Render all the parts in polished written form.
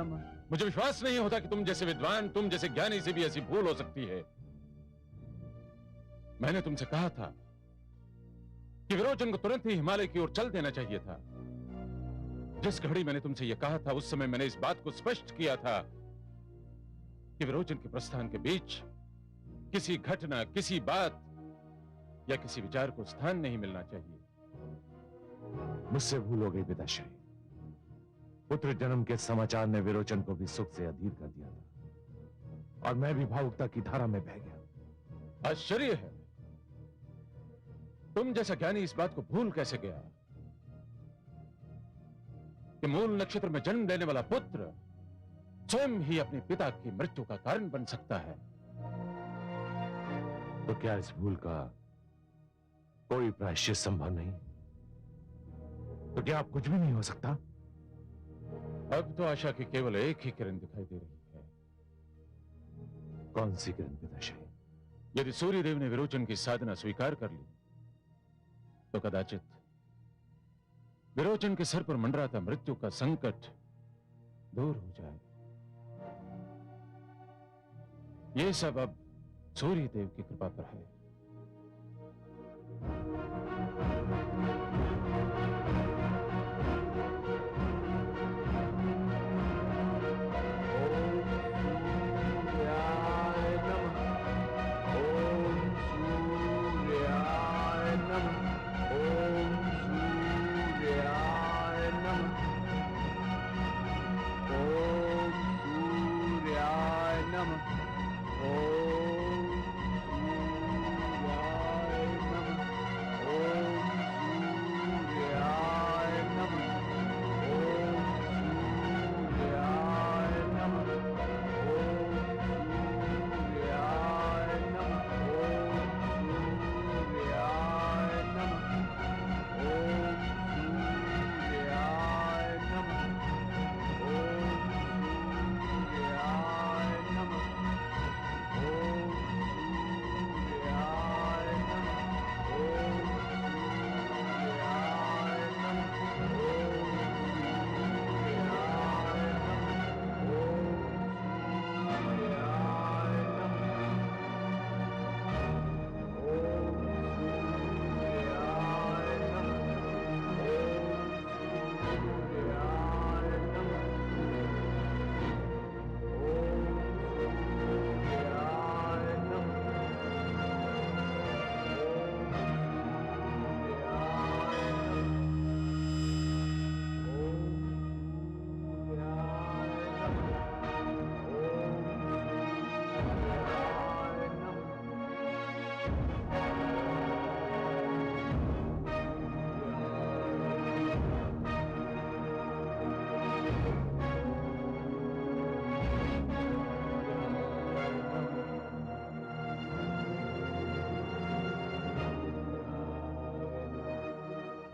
नमः। मुझे विश्वास नहीं होता कि तुम जैसे विद्वान, तुम जैसे ज्ञानी से भी ऐसी भूल हो सकती है। मैंने तुमसे कहा था कि विरोचन को तुरंत ही हिमालय की ओर चल देना चाहिए था। जिस घड़ी मैंने तुमसे यह कहा था, उस समय मैंने इस बात को स्पष्ट किया था कि विरोचन के प्रस्थान के बीच किसी घटना, किसी बात या किसी विचार को स्थान नहीं मिलना चाहिए। मुझसे भूल हो गई पिताश्री। पुत्र जन्म के समाचार ने विरोचन को भी सुख से अधीर कर दिया था और मैं भी भावुकता की धारा में बह गया। आश्चर्य है, तुम जैसा ज्ञानी इस बात को भूल कैसे गया कि मूल नक्षत्र में जन्म लेने वाला पुत्र स्वयं ही अपने पिता की मृत्यु का कारण बन सकता है। तो क्या इस भूल का कोई प्रायश्चित संभव नहीं? तो क्या अब कुछ भी नहीं हो सकता? अब तो आशा की केवल एक ही किरण दिखाई दे रही है। कौन सी किरण पिताश्री? यदि सूर्यदेव ने विरोचन की साधना स्वीकार कर ली तो कदाचित विरोचन के सर पर मंडराता मृत्यु का संकट दूर हो जाए। यह सब अब सूर्यदेव की कृपा पर है।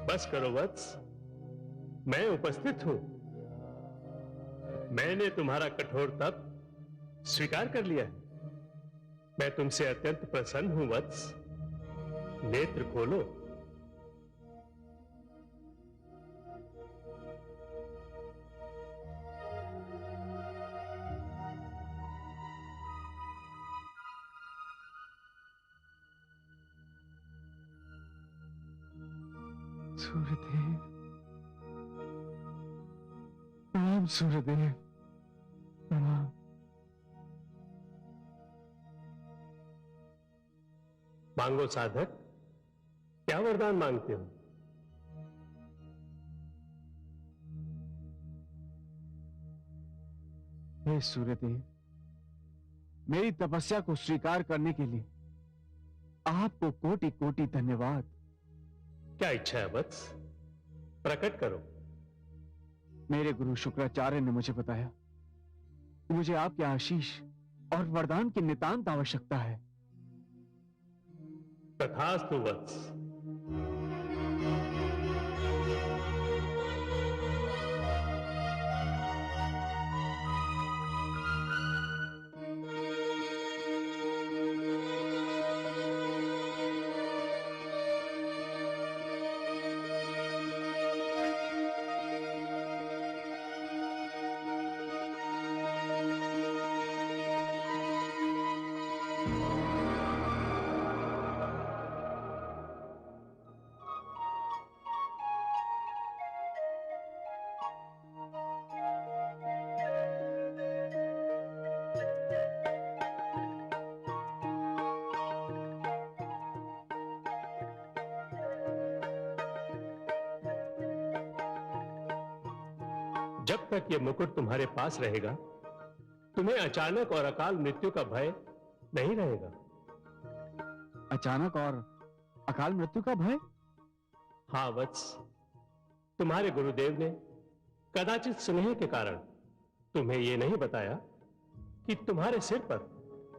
बस करो वत्स, मैं उपस्थित हूं। मैंने तुम्हारा कठोर तप स्वीकार कर लिया है। मैं तुमसे अत्यंत प्रसन्न हूं वत्स। नेत्र खोलो। सूर्यदेव, प्रणाम सूर्यदेव, प्रणाम। मांगो साधक, क्या वरदान मांगते हो? हे सूर्यदेव, मेरी तपस्या को स्वीकार करने के लिए आपको कोटि कोटि धन्यवाद। क्या इच्छा है वत्स? प्रकट करो। मेरे गुरु शुक्राचार्य ने मुझे बताया कि मुझे आपके आशीष और वरदान की नितांत आवश्यकता है। तथास्तु वत्स। जब तक ये मुकुट तुम्हारे पास रहेगा, तुम्हें अचानक और अकाल मृत्यु का भय नहीं रहेगा। अचानक और अकाल मृत्यु का भय? हाँ वत्स, तुम्हारे गुरुदेव ने कदाचित स्नेह के कारण तुम्हें यह नहीं बताया कि तुम्हारे सिर पर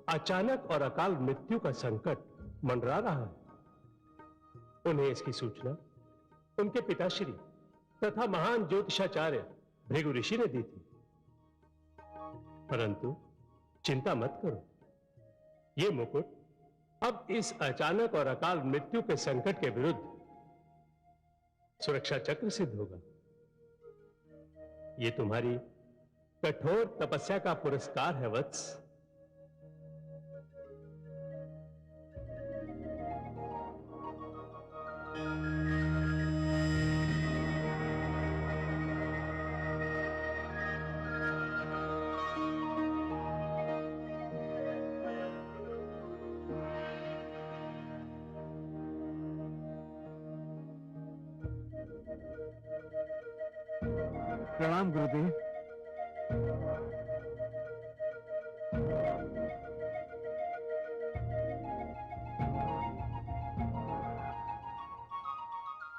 अचानक और अकाल मृत्यु का संकट मंडरा रहा है। उन्हें इसकी सूचना उनके पिताश्री तथा महान ज्योतिषाचार्य भृगु ऋषि ने दी थी। परंतु चिंता मत करो, ये मुकुट अब इस अचानक और अकाल मृत्यु के संकट के विरुद्ध सुरक्षा चक्र सिद्ध होगा। ये तुम्हारी कठोर तपस्या का पुरस्कार है वत्स। प्रणाम गुरुदेव।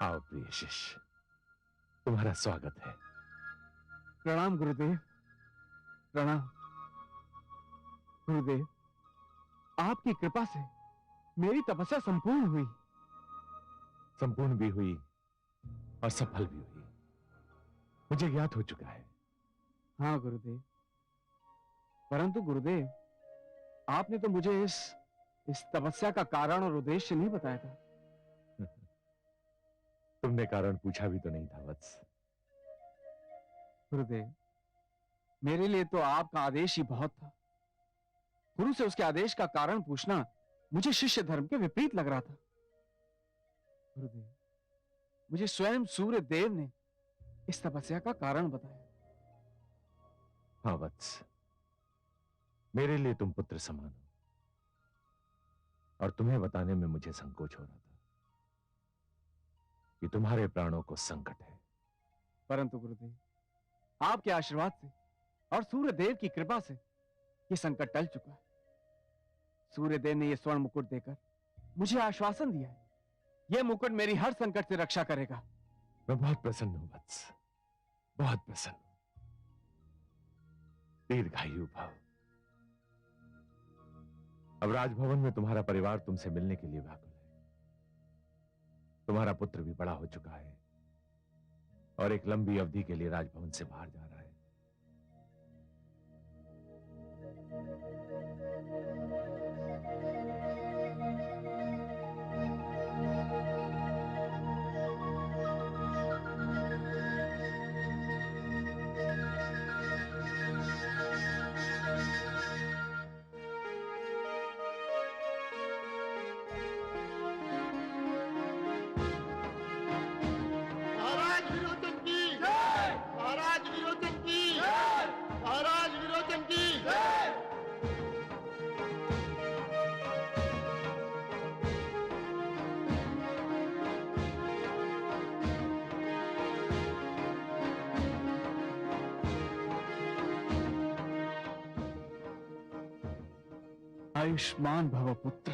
आओ प्रिय शिष्य, तुम्हारा स्वागत है। प्रणाम गुरुदेव, प्रणाम। गुरुदेव, आपकी कृपा से मेरी तपस्या संपूर्ण हुई। संपूर्ण भी हुई और सफल भी हुई, मुझे ज्ञात हो चुका है। हाँ गुरुदेव, परंतु गुरुदेव, आपने तो मुझे इस तपस्या का कारण और उद्देश्य नहीं बताया था। तुमने कारण पूछा भी तो नहीं था वत्स। गुरुदेव, मेरे लिए तो आपका आदेश ही बहुत था। गुरु से उसके आदेश का कारण पूछना मुझे शिष्य धर्म के विपरीत लग रहा था। गुरुदेव, मुझे स्वयं सूर्य देव ने इस तपस्या का कारण बताया। हाँ वत्स, मेरे लिए तुम पुत्र समान हो और तुम्हें बताने में मुझे संकोच हो रहा था कि तुम्हारे प्राणों को संकट है। परंतु गुरुदेव, आपके आशीर्वाद से और सूर्य देव की कृपा से यह संकट टल चुका है। सूर्य देव ने यह स्वर्ण मुकुट देकर मुझे आश्वासन दिया है, यह मुकुट मेरी हर संकट से रक्षा करेगा। मैं बहुत प्रसन्न हूं वत्स, बहुत प्रसन्न हूं। दीर्घायु भव। अब राजभवन में तुम्हारा परिवार तुमसे मिलने के लिए व्याकुल है। तुम्हारा पुत्र भी बड़ा हो चुका है और एक लंबी अवधि के लिए राजभवन से बाहर जा रहा है। आयुष्मान भव पुत्र।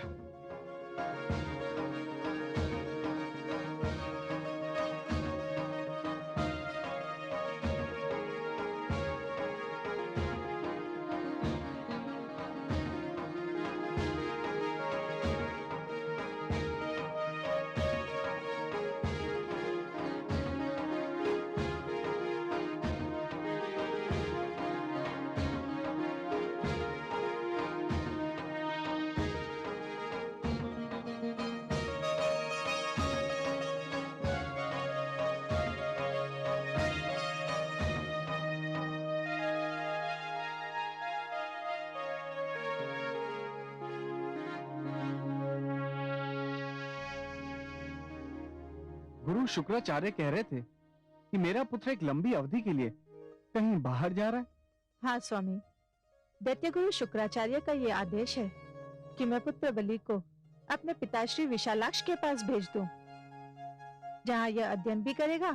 गुरु शुक्राचार्य कह रहे थे कि मेरा पुत्र एक लंबी अवधि के लिए कहीं बाहर जा रहा है। हाँ स्वामी, दैत्य गुरु शुक्राचार्य का ये आदेश है कि मैं पुत्र बलि को अपने पिताश्री विशालाक्ष के पास भेज दूं, जहां यह अध्ययन भी करेगा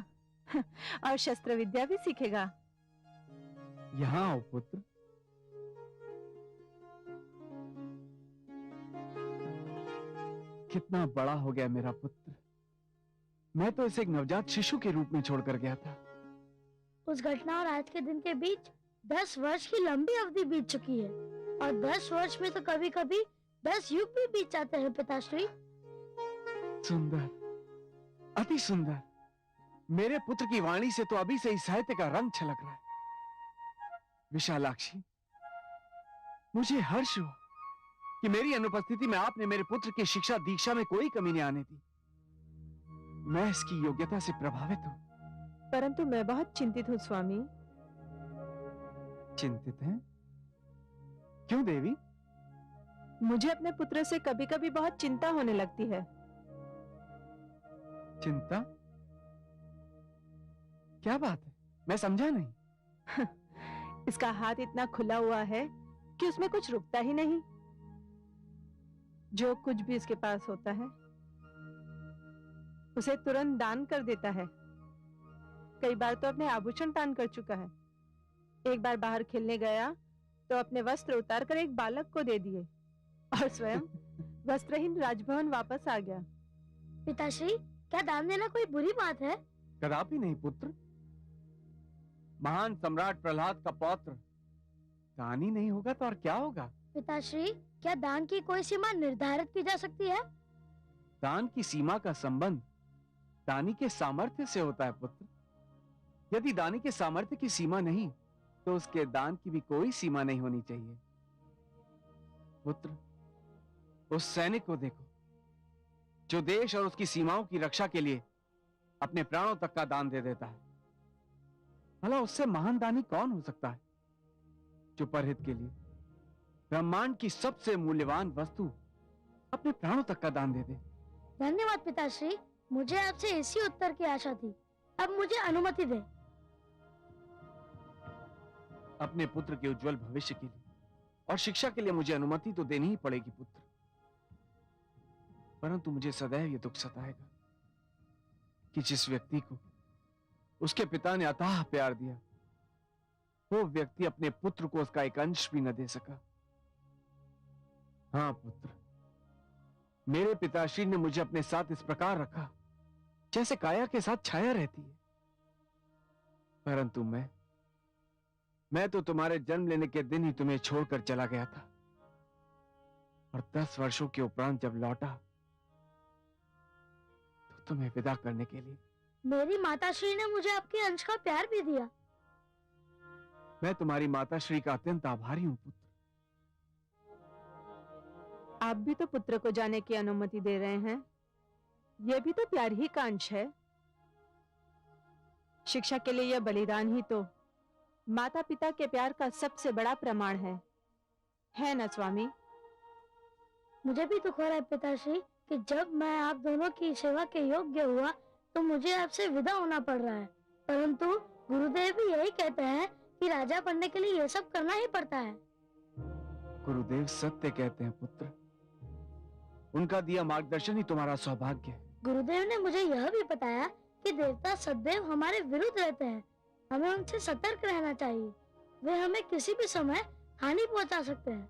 और शस्त्र विद्या भी सीखेगा। यहां आओ पुत्र। कितना बड़ा हो गया मेरा पुत्र। मैं तो इसे एक नवजात शिशु के रूप में छोड़कर गया था। उस घटना और आज के दिन के बीच 10 वर्ष की लंबी अवधि बीत चुकी है और 10 वर्ष में तो कभी कभी 10 युग भी बीत जाते हैं पिताश्री। सुंदर, अति सुंदर। मेरे पुत्र की वाणी से तो अभी से ही साहित्य का रंग छलक रहा है। विशालाक्षी, मुझे हर्ष हुआ कि मेरी अनुपस्थिति में आपने मेरे पुत्र की शिक्षा दीक्षा में कोई कमी नहीं आने दी। मैं इसकी योग्यता से प्रभावित हूं। परंतु मैं बहुत चिंतित हूँ स्वामी। चिंतित हैं? क्यों देवी? मुझे अपने पुत्र से कभी कभी बहुत चिंता होने लगती है। चिंता? क्या बात है? मैं समझा नहीं। इसका हाथ इतना खुला हुआ है कि उसमें कुछ रुकता ही नहीं। जो कुछ भी इसके पास होता है उसे तुरंत दान कर देता है। कई बार तो अपने आभूषण दान कर चुका है। एक बार बाहर खेलने गया तो अपने वस्त्र उतार कर एक बालक को दे दिए और स्वयं वस्त्रहीन राजभवन वापस आ गया। पिताश्री, क्या दान देना कोई बुरी बात है? कदापि नहीं पुत्र। महान सम्राट प्रहलाद का पौत्र दान ही नहीं होगा तो और क्या होगा? पिताश्री, क्या दान की कोई सीमा निर्धारित की जा सकती है? दान की सीमा का संबंध दानी के सामर्थ्य से होता है पुत्र। यदि दानी के सामर्थ्य की सीमा नहीं तो उसके दान की भी कोई सीमा नहीं होनी चाहिए। पुत्र, उस सैनिक को देखो जो देश और उसकी सीमाओं की रक्षा के लिए अपने प्राणों तक का दान दे देता है। भला उससे महान दानी कौन हो सकता है जो परहित के लिए ब्रह्मांड की सबसे मूल्यवान वस्तु अपने प्राणों तक का दान दे दे। धन्यवाद पिताश्री, मुझे आपसे इसी उत्तर की आशा थी। अब मुझे अनुमति दे। अपने पुत्र के उज्जवल भविष्य के लिए और शिक्षा के लिए मुझे अनुमति तो देनी ही पड़ेगी पुत्र। परंतु मुझे सदैव ये दुख सताएगा कि जिस व्यक्ति को उसके पिता ने अथाह प्यार दिया वो व्यक्ति अपने पुत्र को उसका एक अंश भी न दे सका। हाँ पुत्र, मेरे पिताश्री ने मुझे अपने साथ इस प्रकार रखा जैसे काया के साथ छाया रहती है। परंतु मैं तो तुम्हारे जन्म लेने के दिन ही तुम्हें छोड़कर चला गया था और 10 वर्षों के उपरांत जब लौटा तो तुम्हें विदा करने के लिए मेरी माताश्री ने मुझे आपके अंश का प्यार भी दिया। मैं तुम्हारी माताश्री का अत्यंत आभारी हूं पुत्र। आप भी तो पुत्र को जाने की अनुमति दे रहे हैं। यह भी तो प्यार ही का अंश है। शिक्षा के लिए यह बलिदान ही तो माता पिता के प्यार का सबसे बड़ा प्रमाण है ना स्वामी? मुझे भी दुख हो रहा है पिताश्री कि जब मैं आप दोनों की सेवा के योग्य हुआ तो मुझे आपसे विदा होना पड़ रहा है। परंतु गुरुदेव भी यही कहते हैं कि राजा बनने के लिए यह सब करना ही पड़ता है। गुरुदेव सत्य कहते हैं पुत्र। उनका दिया मार्गदर्शन ही तुम्हारा सौभाग्य है। गुरुदेव ने मुझे यह भी बताया कि देवता सदैव हमारे विरुद्ध रहते हैं। हमें उनसे सतर्क रहना चाहिए। वे हमें किसी भी समय हानि पहुंचा सकते हैं।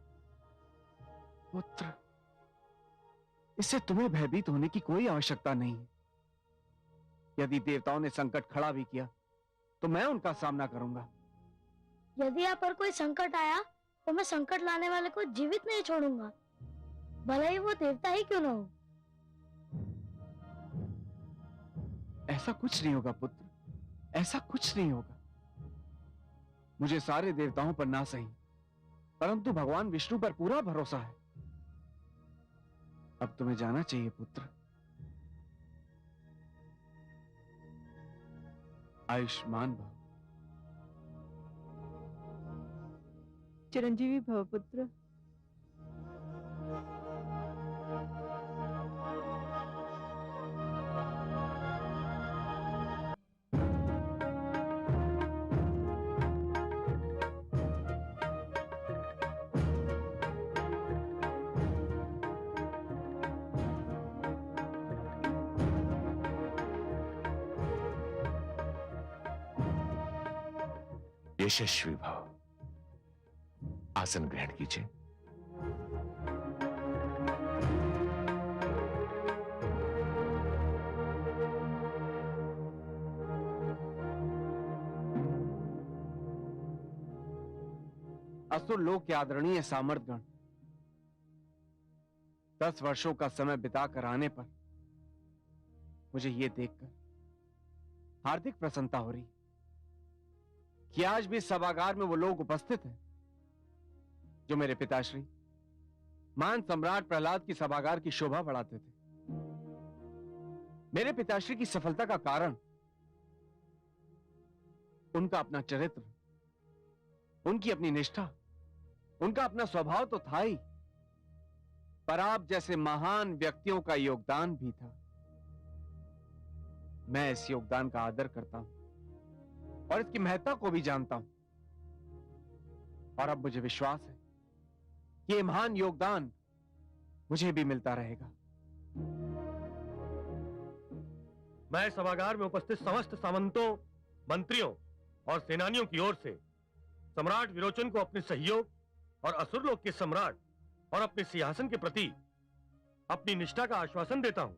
पुत्र, इससे तुम्हें भयभीत होने की कोई आवश्यकता नहीं है। यदि देवताओं ने संकट खड़ा भी किया तो मैं उनका सामना करूंगा। यदि आप पर कोई संकट आया तो मैं संकट लाने वाले को जीवित नहीं छोड़ूंगा, भले ही वो देवता ही क्यों न हो। ऐसा कुछ नहीं होगा पुत्र, ऐसा कुछ नहीं होगा। मुझे सारे देवताओं पर ना सही परंतु भगवान विष्णु पर पूरा भरोसा है। अब तुम्हें जाना चाहिए पुत्र। आयुष्मान भव। चिरंजीवी भव पुत्र। यशस्वी भव। आसन ग्रहण कीजिए। असुर लोक के आदरणीय सामर्थगण 10 वर्षों का समय बिताकर आने पर मुझे यह देखकर हार्दिक प्रसन्नता हो रही कि आज भी सभागार में वो लोग उपस्थित हैं जो मेरे पिताश्री महान सम्राट प्रहलाद की सभागार की शोभा बढ़ाते थे। मेरे पिताश्री की सफलता का कारण उनका अपना चरित्र, उनकी अपनी निष्ठा, उनका अपना स्वभाव तो था ही, पर आप जैसे महान व्यक्तियों का योगदान भी था। मैं इस योगदान का आदर करता हूं और इसकी महत्ता को भी जानता हूं, और अब मुझे विश्वास है कि यह महान योगदान मुझे भी मिलता रहेगा। मैं सभागार में उपस्थित समस्त सामंतों, मंत्रियों और सेनानियों की ओर से सम्राट विरोचन को अपने सहयोग और असुरलोक के सम्राट और अपने सिंहासन के प्रति अपनी निष्ठा का आश्वासन देता हूं।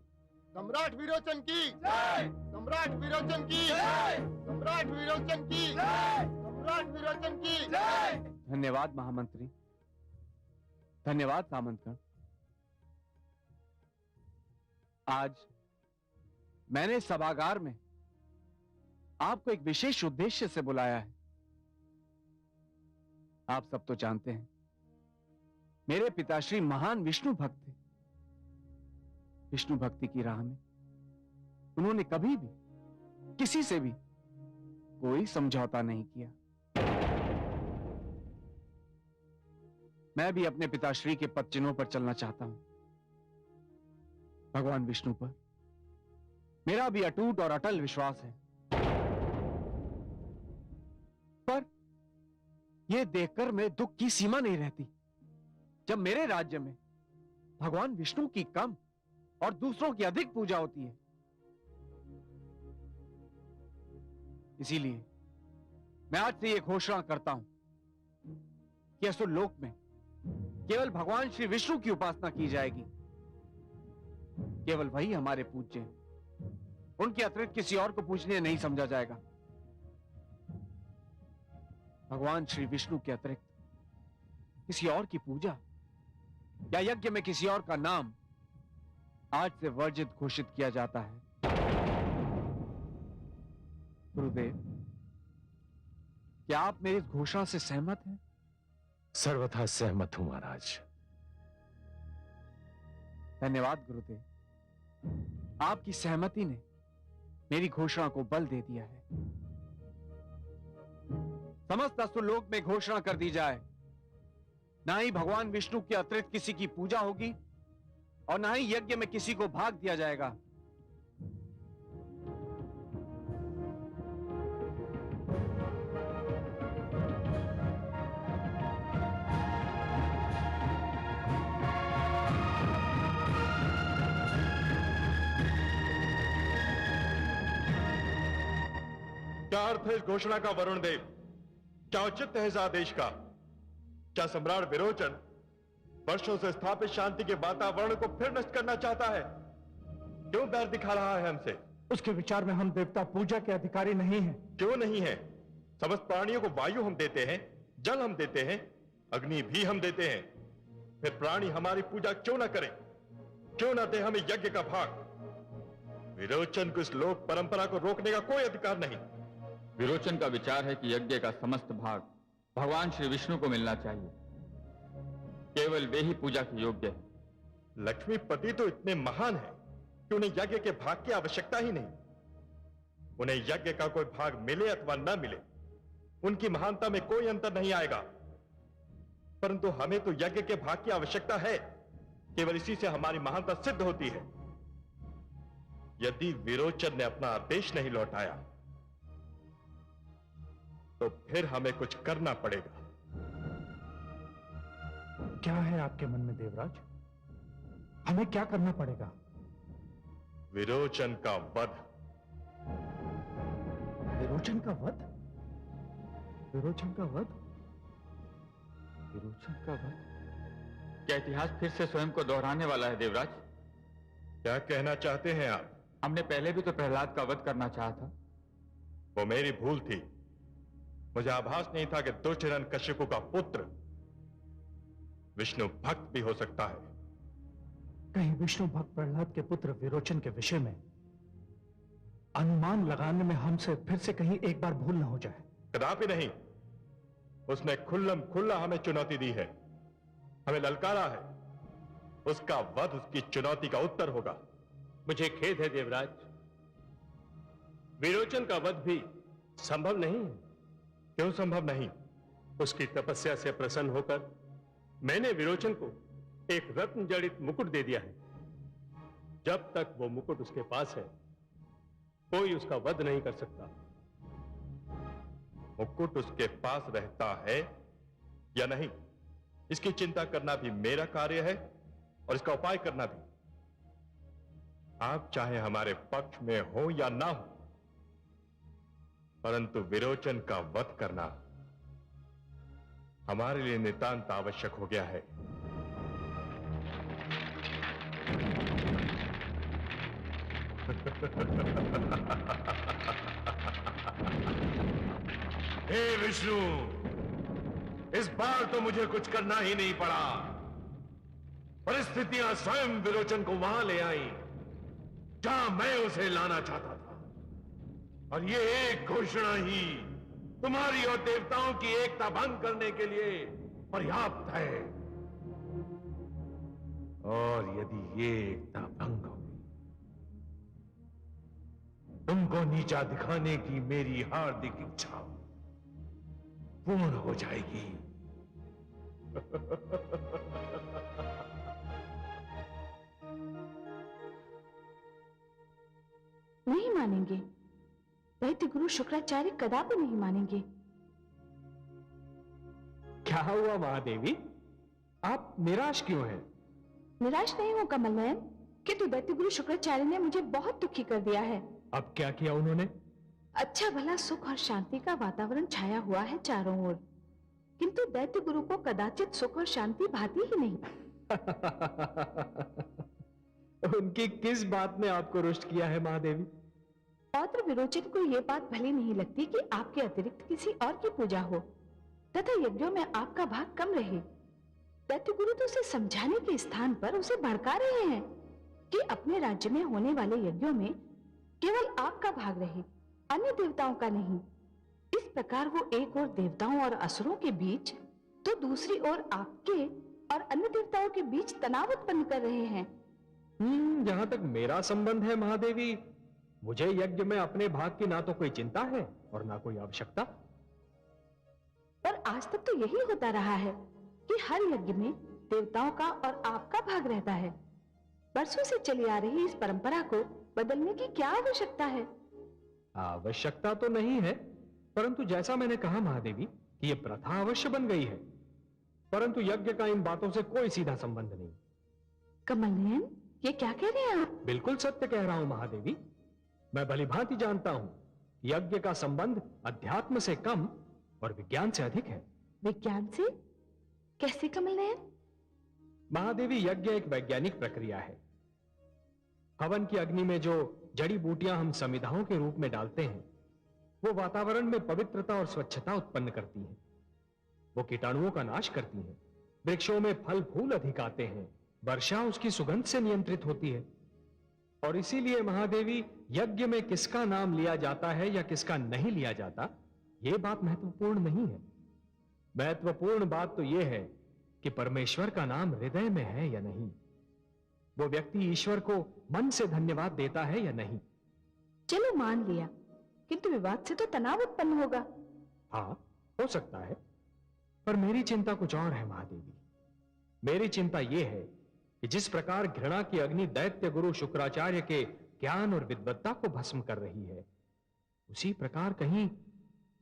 सम्राट विरोचन की जय! सम्राट विरोचन की जय! सम्राट विरोचन की जय! सम्राट विरोचन की जय! धन्यवाद महामंत्री, धन्यवाद सामंतगण। आज मैंने सभागार में आपको एक विशेष उद्देश्य से बुलाया है। आप सब तो जानते हैं मेरे पिताश्री महान विष्णु भक्त थे। विष्णु भक्ति की राह में उन्होंने कभी भी किसी से भी कोई समझौता नहीं किया। मैं भी अपने पिताश्री के पद चिन्हों पर चलना चाहता हूं। भगवान विष्णु पर मेरा भी अटूट और अटल विश्वास है, पर यह देखकर मैं दुख की सीमा नहीं रहती जब मेरे राज्य में भगवान विष्णु की कम और दूसरों की अधिक पूजा होती है। इसीलिए मैं आज से यह घोषणा करता हूं कि असुर लोक में केवल भगवान श्री विष्णु की उपासना की जाएगी। केवल वही हमारे पूज्य हैं, उनके अतिरिक्त किसी और को पूजनीय नहीं समझा जाएगा। भगवान श्री विष्णु के अतिरिक्त किसी और की पूजा या यज्ञ में किसी और का नाम आज से वर्जित घोषित किया जाता है। गुरुदेव, क्या आप मेरी इस घोषणा से सहमत हैं? सर्वथा सहमत हूं महाराज। धन्यवाद गुरुदेव, आपकी सहमति ने मेरी घोषणा को बल दे दिया है। समस्त असुरलोक में घोषणा कर दी जाए, ना ही भगवान विष्णु के अतिरिक्त किसी की पूजा होगी और ना ही यज्ञ में किसी को भाग दिया जाएगा। क्या अर्थ है इस घोषणा का वरुण देव? क्या औचित्य है इस आदेश का? क्या सम्राट विरोचन वर्षों से स्थापित शांति के वातावरण को फिर नष्ट करना चाहता है? क्यों बैर दिखा रहा है हमसे? उसके विचार में हम देवता पूजा के अधिकारी नहीं हैं। क्यों नहीं है? समस्त प्राणियों को वायु हम देते हैं, जल हम देते हैं, अग्नि भी हम देते हैं। फिर प्राणी हमारी पूजा क्यों ना करें? क्यों ना दे हमें यज्ञ का भाग? विरोचन को इस लोक परंपरा को रोकने का कोई अधिकार नहीं। विरोचन का विचार है कि यज्ञ का समस्त भाग भगवान श्री विष्णु को मिलना चाहिए। केवल वे ही पूजा के योग्य है। लक्ष्मीपति तो इतने महान हैं कि उन्हें यज्ञ के भाग की आवश्यकता ही नहीं। उन्हें यज्ञ का कोई भाग मिले अथवा न मिले, उनकी महानता में कोई अंतर नहीं आएगा। परंतु हमें तो यज्ञ के भाग की आवश्यकता है। केवल इसी से हमारी महानता सिद्ध होती है। यदि विरोचन ने अपना आदेश नहीं लौटाया तो फिर हमें कुछ करना पड़ेगा। क्या है आपके मन में देवराज? हमें क्या करना पड़ेगा? विरोचन का वध। विरोचन का वध? विरोचन का वध? विरोचन का वध? क्या इतिहास फिर से स्वयं को दोहराने वाला है देवराज? क्या कहना चाहते हैं आप? हमने पहले भी तो प्रहलाद का वध करना चाहा था। वो मेरी भूल थी। मुझे आभास नहीं था कि दुष्ट हिरण्यकशिपु का पुत्र विष्णु भक्त भी हो सकता है। कहीं विष्णु भक्त प्रहलाद के पुत्र विरोचन के विषय में अनुमान लगाने में हमसे फिर से कहीं एक बार भूल न हो जाए। कदापि नहीं। उसने खुल्लम खुल्ला हमें चुनौती दी है, हमें ललकारा है। उसका वध उसकी चुनौती का उत्तर होगा। मुझे खेद है देवराज, विरोचन का वध भी संभव नहीं है। क्यों संभव नहीं? उसकी तपस्या से प्रसन्न होकर मैंने विरोचन को एक रत्न जड़ित मुकुट दे दिया है। जब तक वो मुकुट उसके पास है, कोई उसका वध नहीं कर सकता। मुकुट उसके पास रहता है या नहीं, इसकी चिंता करना भी मेरा कार्य है और इसका उपाय करना भी। आप चाहे हमारे पक्ष में हो या ना हो, परंतु विरोचन का वध करना हमारे लिए नितांत आवश्यक हो गया है। हे विष्णु, इस बार तो मुझे कुछ करना ही नहीं पड़ा। परिस्थितियां स्वयं विरोचन को वहां ले आई जहां मैं उसे लाना चाहता था, और ये एक घोषणा ही तुम्हारी और देवताओं की एकता भंग करने के लिए पर्याप्त है। और यदि ये एकता भंग हो गई, तुमको नीचा दिखाने की मेरी हार्दिक इच्छा पूर्ण हो जाएगी। नहीं मानेंगे, दैत्य गुरु शुक्राचार्य कदापि नहीं मानेंगे। क्या हुआ महादेवी, आप निराश क्यों हैं? निराश नहीं हूं कमल नयन, किंतु दैत्य गुरु शुक्राचार्य ने मुझे बहुत दुखी कर दिया है। अब क्या किया उन्होंने? अच्छा भला सुख और शांति का वातावरण छाया हुआ है चारों ओर, किंतु दैत्य गुरु को कदाचित सुख और शांति भाती ही नहीं। उनकी किस बात ने आपको रुष्ट किया है महादेवी? पौत्र विरोचन को यह बात भली नहीं लगती कि आपके अतिरिक्त किसी और की पूजा हो तथा यज्ञों में आपका भाग कम रहे। दैत्य गुरु तो उसे समझाने के स्थान पर उसे भड़का रहे हैं कि अपने राज्य में होने वाले यज्ञों में केवल आपका भाग रहे, अन्य देवताओं का नहीं। इस प्रकार वो एक ओर देवताओं और असुरों के बीच तो दूसरी ओर आपके और अन्य देवताओं के बीच तनाव उत्पन्न कर रहे हैं। जहां तक मेरा संबंध है महादेवी, मुझे यज्ञ में अपने भाग की ना तो कोई चिंता है और ना कोई आवश्यकता। पर आज तक तो यही होता रहा है कि हर यज्ञ में देवताओं का और आपका भाग रहता है। वर्षों से चली आ रही इस परंपरा को बदलने की क्या आवश्यकता है? आवश्यकता तो नहीं है, परंतु जैसा मैंने कहा महादेवी कि यह प्रथा अवश्य बन गई है, परंतु यज्ञ का इन बातों से कोई सीधा संबंध नहीं। कमल नयन, ये क्या कह रहे हैं आप? बिल्कुल सत्य कह रहा हूं महादेवी। मैं भलीभांति जानता हूं यज्ञ का संबंध अध्यात्म से कम और विज्ञान से अधिक है। विज्ञान से? कैसे कमल नयन? महादेवी, यज्ञ एक वैज्ञानिक प्रक्रिया है। हवन की अग्नि में जो जड़ी बूटियां हम समिधाओं के रूप में डालते हैं, वो वातावरण में पवित्रता और स्वच्छता उत्पन्न करती हैं। वो कीटाणुओं का नाश करती हैं। वृक्षों में फल फूल अधिक आते हैं। वर्षा उसकी सुगंध से नियंत्रित होती है। और इसीलिए महादेवी, यज्ञ में किसका नाम लिया जाता है या किसका नहीं लिया जाता, यह बात महत्वपूर्ण नहीं है। महत्वपूर्ण बात तो यह है कि परमेश्वर का नाम हृदय में है या नहीं। वो व्यक्ति ईश्वर को मन से धन्यवाद देता है या नहीं। चलो मान लिया, किंतु विवाद से तो तनाव उत्पन्न होगा। हाँ, हो सकता है, पर मेरी चिंता कुछ और है महादेवी। मेरी चिंता यह है कि जिस प्रकार घृणा की अग्नि दैत्य गुरु शुक्राचार्य के ज्ञान और विद्वत्ता को भस्म कर रही है, उसी प्रकार कहीं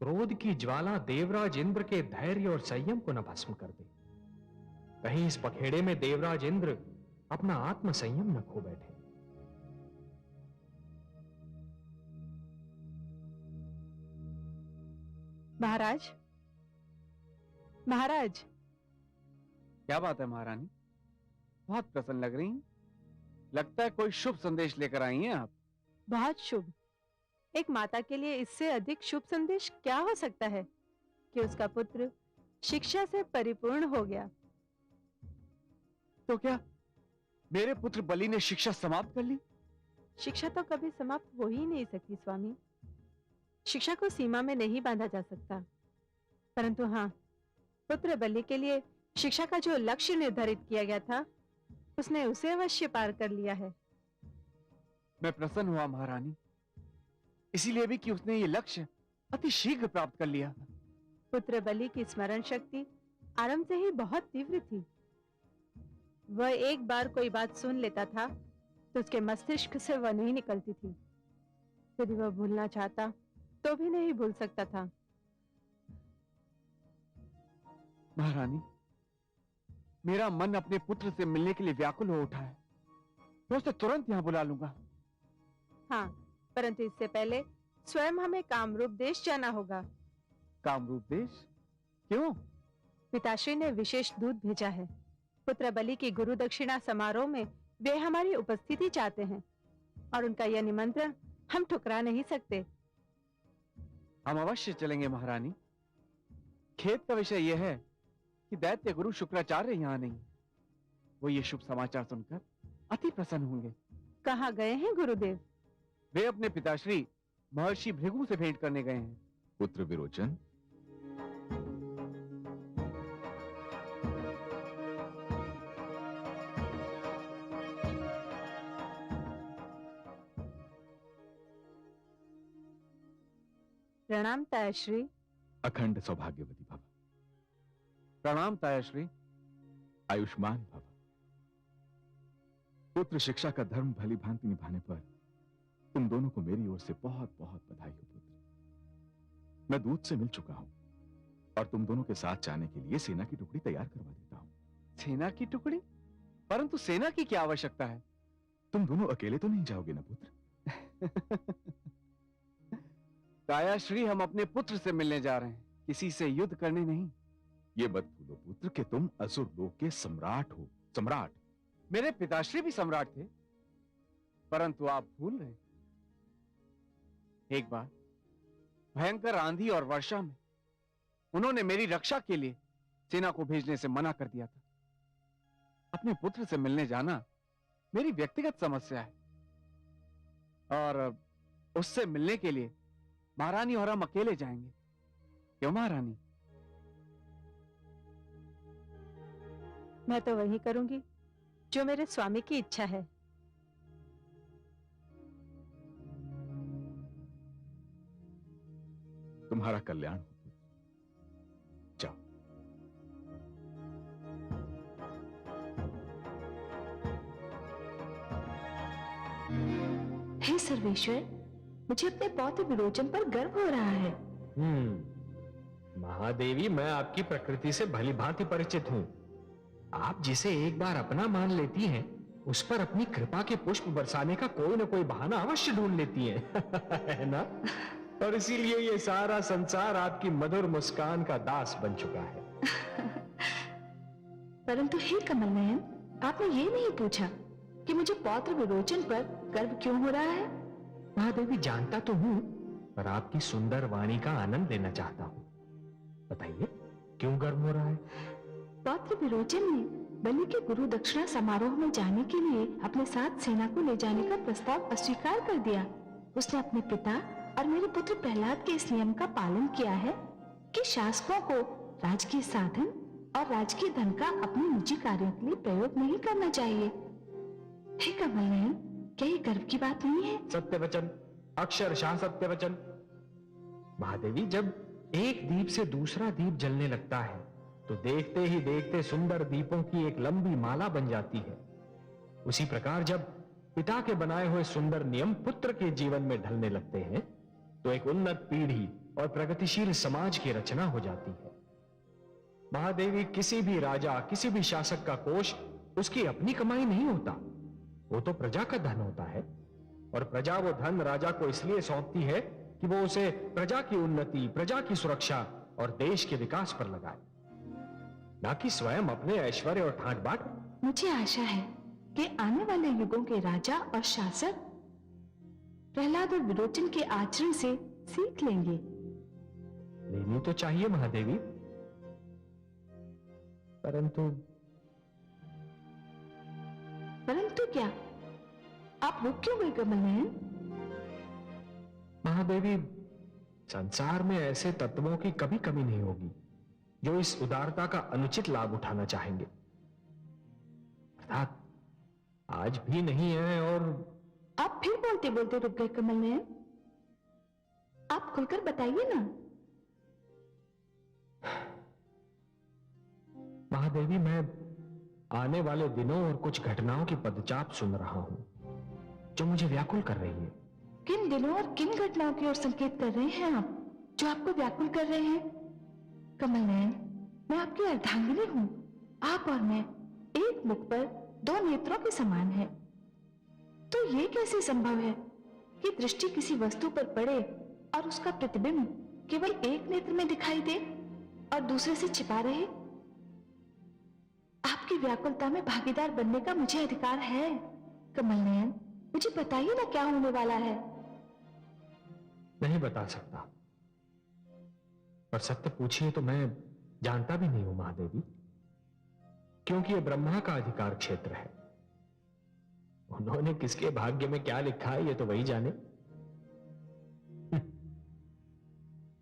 क्रोध की ज्वाला देवराज इंद्र के धैर्य और संयम को न भस्म कर दे। कहीं इस पखेड़े में देवराज इंद्र अपना आत्म संयम न खो बैठे। महाराज, महाराज, क्या बात है महारानी, बहुत प्रसन्न लग रही हैं। लगता है कोई शुभ संदेश लेकर आई हैं आप। बहुत शुभ। एक माता के लिए इससे अधिक शुभ संदेश क्या हो सकता है कि उसका पुत्र शिक्षा से परिपूर्ण हो गया। तो क्या मेरे पुत्र बलि ने शिक्षा समाप्त कर ली? शिक्षा तो कभी समाप्त हो ही नहीं सकती स्वामी। शिक्षा को सीमा में नहीं बांधा जा सकता, परंतु हाँ, पुत्र बलि के लिए शिक्षा का जो लक्ष्य निर्धारित किया गया था, उसने उसे अवश्य पार कर लिया है। मैं प्रसन्न हुआ महारानी, इसीलिए भी कि उसने ये लक्ष्य अति शीघ्र प्राप्त कर लिया। पुत्र बलि की स्मरण शक्ति आरंभ से ही बहुत तीव्र थी। वह एक बार कोई बात सुन लेता था तो उसके मस्तिष्क से वह नहीं निकलती थी। यदि वह भूलना चाहता तो भी नहीं भूल सकता था। महारानी, मेरा मन अपने पुत्र से मिलने के लिए व्याकुल हो उठा है। मैं उसे तुरंत यहाँ बुला लूंगा। हाँ, परंतु इससे पहले स्वयं हमें कामरूप देश जाना होगा। कामरूप देश? क्यों? पिताश्री ने विशेष दूत भेजा है। पुत्र बलि की गुरु दक्षिणा समारोह में वे हमारी उपस्थिति चाहते हैं और उनका यह निमंत्रण हम ठुकरा नहीं सकते। हम अवश्य चलेंगे महारानी। खेद का विषय यह है कि दैत्य गुरु शुक्राचार्य यहाँ नहीं। वो ये शुभ समाचार सुनकर अति प्रसन्न होंगे। कहाँ गए हैं गुरुदेव? वे अपने पिताश्री महर्षि भृगु से भेंट करने गए हैं। पुत्र विरोचन, प्रणाम तायाश्री। अखंड सौभाग्यवती भव। प्रणाम तायाश्री। आयुष्मान भव। पुत्र शिक्षा का धर्म भली भांति निभाने पर तुम दोनों को मेरी ओर से बहुत बहुत बधाई हो पुत्र। मैं दूत से मिल चुका हूं और तुम दोनों के साथ जाने के लिए सेना की टुकड़ी तैयार करवा देता हूं। सेना की टुकड़ी? परंतु सेना की क्या आवश्यकता है? तुम दोनों अकेले तो नहीं जाओगे ना पुत्र? तायाश्री, हम अपने पुत्र से मिलने जा रहे हैं, किसी से युद्ध करने नहीं। ये मत भूलो पुत्र कि तुम असुर लोक के सम्राट हो। सम्राट। मेरे पिताश्री भी सम्राट थे, परंतु आप भूल रहे। एक बार भयंकर आंधी और वर्षा में उन्होंने मेरी रक्षा के लिए सेना को भेजने से मना कर दिया था। अपने पुत्र से मिलने जाना मेरी व्यक्तिगत समस्या है और उससे मिलने के लिए महारानी और हम अकेले जाएंगे। क्यों महारानी? मैं तो वही करूंगी जो मेरे स्वामी की इच्छा है। तुम्हारा कल्याण हो। जाओ। हे सर्वेश्वर, मुझे अपने पौत्र विरोचन पर गर्व हो रहा है। महादेवी, मैं आपकी प्रकृति से भली भांति परिचित हूँ। आप जिसे एक बार अपना मान लेती हैं, उस पर अपनी कृपा के पुष्प बरसाने का कोई ना कोई बहाना अवश्य ढूंढ लेती हैं। है ना? और इसीलिए ये सारा संसार आपकी मधुर मुस्कान का दास बन चुका है। परंतु हे कमल नयन, आपने ये नहीं पूछा कि मुझे पौत्र विरोचन पर गर्व क्यों हो रहा है? महादेवी, जानता तो हूं, पर आपकी सुंदर वाणी का आनंद लेना चाहता हूं। बताइए, क्यों गर्व हो रहा है? पौत्र विरोचन ने बलि के गुरु दक्षिणा समारोह में जाने के लिए अपने साथ सेना को ले जाने का प्रस्ताव अस्वीकार कर दिया। उसने अपने पिता और मेरे पुत्र प्रहलाद के इस नियम का पालन किया है कि शासकों को राजकीय साधन और राजकीय धन का अपने निजी कार्यों के लिए प्रयोग नहीं करना चाहिए। हे कमल नयन, क्या ये गर्व की बात नहीं है? सत्य वचन, अक्षरशः सत्य वचन। महादेवी, जब एक दीप से दूसरा दीप जलने लगता है तो देखते ही देखते सुंदर दीपों की एक लंबी माला बन जाती है। उसी प्रकार जब पिता के बनाए हुए सुंदर नियम पुत्र के जीवन में ढलने लगते हैं तो एक उन्नत पीढ़ी और प्रगतिशील समाज की रचना हो जाती है। महादेवी, किसी भी राजा, किसी भी शासक का कोष उसकी अपनी कमाई नहीं होता, वो तो प्रजा का धन होता है। और प्रजा वो धन राजा को इसलिए सौंपती है कि वो उसे प्रजा की उन्नति, प्रजा की सुरक्षा और देश के विकास पर लगाए। ना कि स्वयं अपने ऐश्वर्य और ठाट बाट। मुझे आशा है कि आने वाले युगों के राजा और शासक प्रहलाद और विरोचन के आचरण से सीख लेंगे। लेनी तो चाहिए महादेवी, परंतु क्या? आप रुक क्यों गए कमल नयन? महादेवी, संसार में ऐसे तत्वों की कभी कमी नहीं होगी जो इस उदारता का अनुचित लाभ उठाना चाहेंगे। अर्थात आज भी नहीं है। और आप फिर बोलते बोलते रुक गए कमल नयन। आप खुलकर बताइए ना। महादेवी, मैं आने वाले दिनों और कुछ घटनाओं की पदचाप सुन रहा हूं जो मुझे व्याकुल कर रही है। किन दिनों और किन घटनाओं की ओर संकेत कर रहे हैं आप, जो आपको व्याकुल कर रहे हैं? कमल नयन, मैं आपकी अर्धांगिनी हूं। आप और मैं एक मुख पर दो नेत्रों के समान हैं। तो ये कैसे संभव है कि दृष्टि किसी वस्तु पर पड़े और उसका प्रतिबिंब केवल एक नेत्र में दिखाई दे और दूसरे से छिपा रहे? आपकी व्याकुलता में भागीदार बनने का मुझे अधिकार है। कमल नयन, मुझे बताइए ना क्या होने वाला है। नहीं बता सकता, पर सत्य पूछिए तो मैं जानता भी नहीं हूं महादेवी, क्योंकि यह ब्रह्मा का अधिकार क्षेत्र है। उन्होंने किसके भाग्य में क्या लिखा है ये तो वही जाने।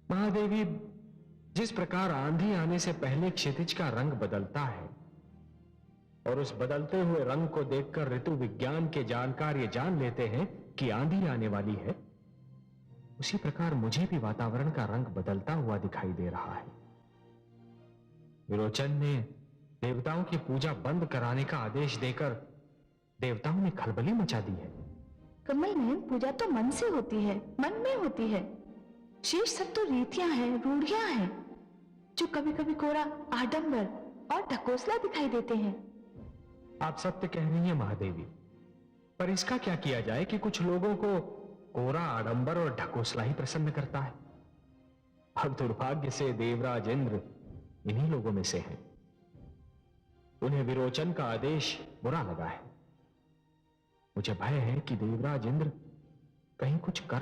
महादेवी, जिस प्रकार आंधी आने से पहले क्षितिज का रंग बदलता है और उस बदलते हुए रंग को देखकर ऋतु विज्ञान के जानकार ये जान लेते हैं कि आंधी आने वाली है, उसी प्रकार मुझे भी वातावरण का रंग बदलता हुआ दिखाई दे रहा है। विरोचन ने देवताओं की पूजा बंद कराने का आदेश देकर देवताओं ने खलबली मचा दी है। कमल नयन, पूजा तो मन से होती है, मन में होती है। शेष सब तो रीतियां हैं, रूढ़ियां हैं, जो कभी कभी कोरा आडंबर और ढकोसला दिखाई देते हैं। आप सत्य कह रही हैं महादेवी, पर इसका क्या किया जाए कि कुछ लोगों को कोरा आडंबर और ढकोसला ही प्रसन्न करता है। अब दुर्भाग्य से देवराज इंद्र इन्हीं लोगों में से हैं। उन्हें विरोचन का आदेश बुरा लगा है। मुझे भय है कि देवराज इंद्र कहीं कुछ कर